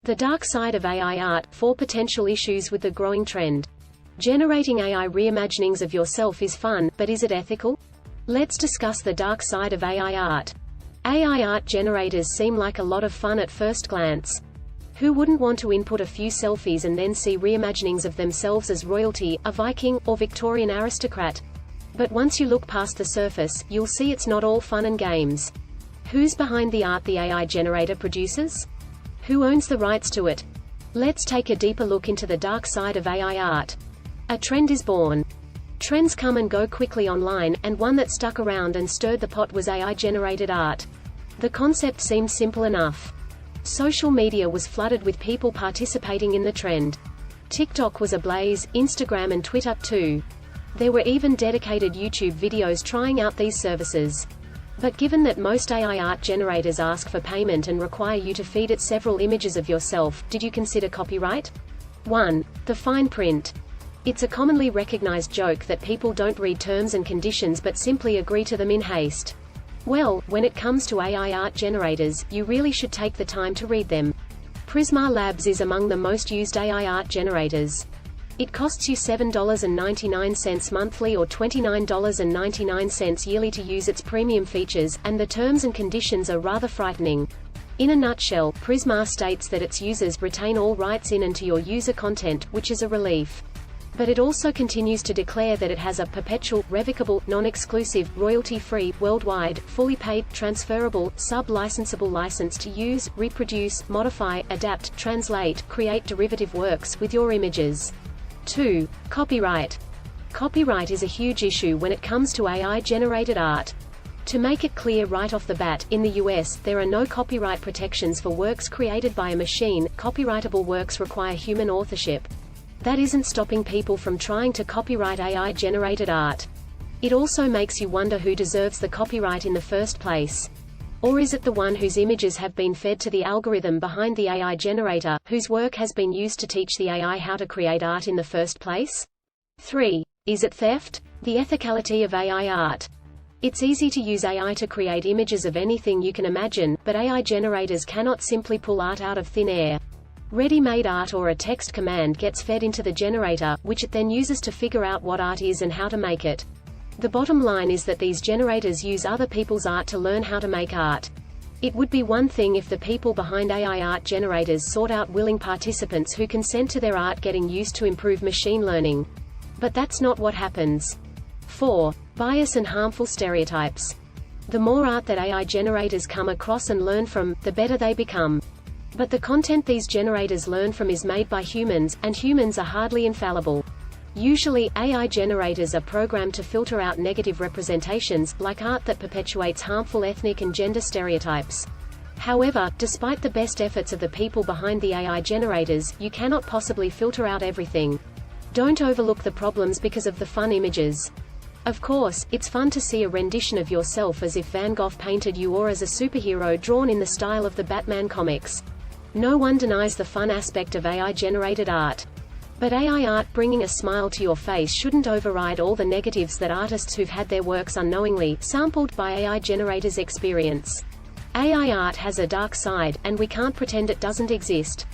The dark side of AI art, 4 potential issues with the growing trend. Generating AI reimaginings of yourself is fun, but is it ethical? Let's discuss the dark side of AI art. AI art generators seem like a lot of fun at first glance. Who wouldn't want to input a few selfies and then see reimaginings of themselves as royalty, a Viking, or Victorian aristocrat? But once you look past the surface, you'll see it's not all fun and games. Who's behind the art the AI generator produces? Who owns the rights to it? Let's take a deeper look into the dark side of AI art. A trend is born. Trends come and go quickly online, and one that stuck around and stirred the pot was AI-generated art. The concept seemed simple enough. Social media was flooded with people participating in the trend. TikTok was ablaze, Instagram and Twitter, too. There were even dedicated YouTube videos trying out these services. But given that most AI art generators ask for payment and require you to feed it several images of yourself, did you consider copyright? 1. The fine print. It's a commonly recognized joke that people don't read terms and conditions but simply agree to them in haste. Well, when it comes to AI art generators, you really should take the time to read them. Prisma Labs is among the most used AI art generators. It costs you $7.99 monthly or $29.99 yearly to use its premium features, and the terms and conditions are rather frightening. In a nutshell, Prisma states that its users retain all rights in and to your user content, which is a relief. But it also continues to declare that it has a perpetual, revocable, non-exclusive, royalty-free, worldwide, fully paid, transferable, sub-licensable license to use, reproduce, modify, adapt, translate, create derivative works with your images. 2. Copyright. Copyright is a huge issue when it comes to AI-generated art. To make it clear right off the bat, in the US, there are no copyright protections for works created by a machine. Copyrightable works require human authorship. That isn't stopping people from trying to copyright AI-generated art. It also makes you wonder who deserves the copyright in the first place. Or is it the one whose images have been fed to the algorithm behind the AI generator, whose work has been used to teach the AI how to create art in the first place? 3. Is it theft? The ethicality of AI art. It's easy to use AI to create images of anything you can imagine, but AI generators cannot simply pull art out of thin air. Ready-made art or a text command gets fed into the generator, which it then uses to figure out what art is and how to make it. The bottom line is that these generators use other people's art to learn how to make art. It would be one thing if the people behind AI art generators sought out willing participants who consent to their art getting used to improve machine learning. But that's not what happens. 4. Bias and harmful stereotypes. The more art that AI generators come across and learn from, the better they become. But the content these generators learn from is made by humans, and humans are hardly infallible. Usually, AI generators are programmed to filter out negative representations, like art that perpetuates harmful ethnic and gender stereotypes. However, despite the best efforts of the people behind the AI generators, you cannot possibly filter out everything. Don't overlook the problems because of the fun images. Of course, it's fun to see a rendition of yourself as if Van Gogh painted you or as a superhero drawn in the style of the Batman comics. No one denies the fun aspect of AI-generated art. But AI art bringing a smile to your face shouldn't override all the negatives that artists who've had their works unknowingly sampled by AI generators experience. AI art has a dark side, and we can't pretend it doesn't exist.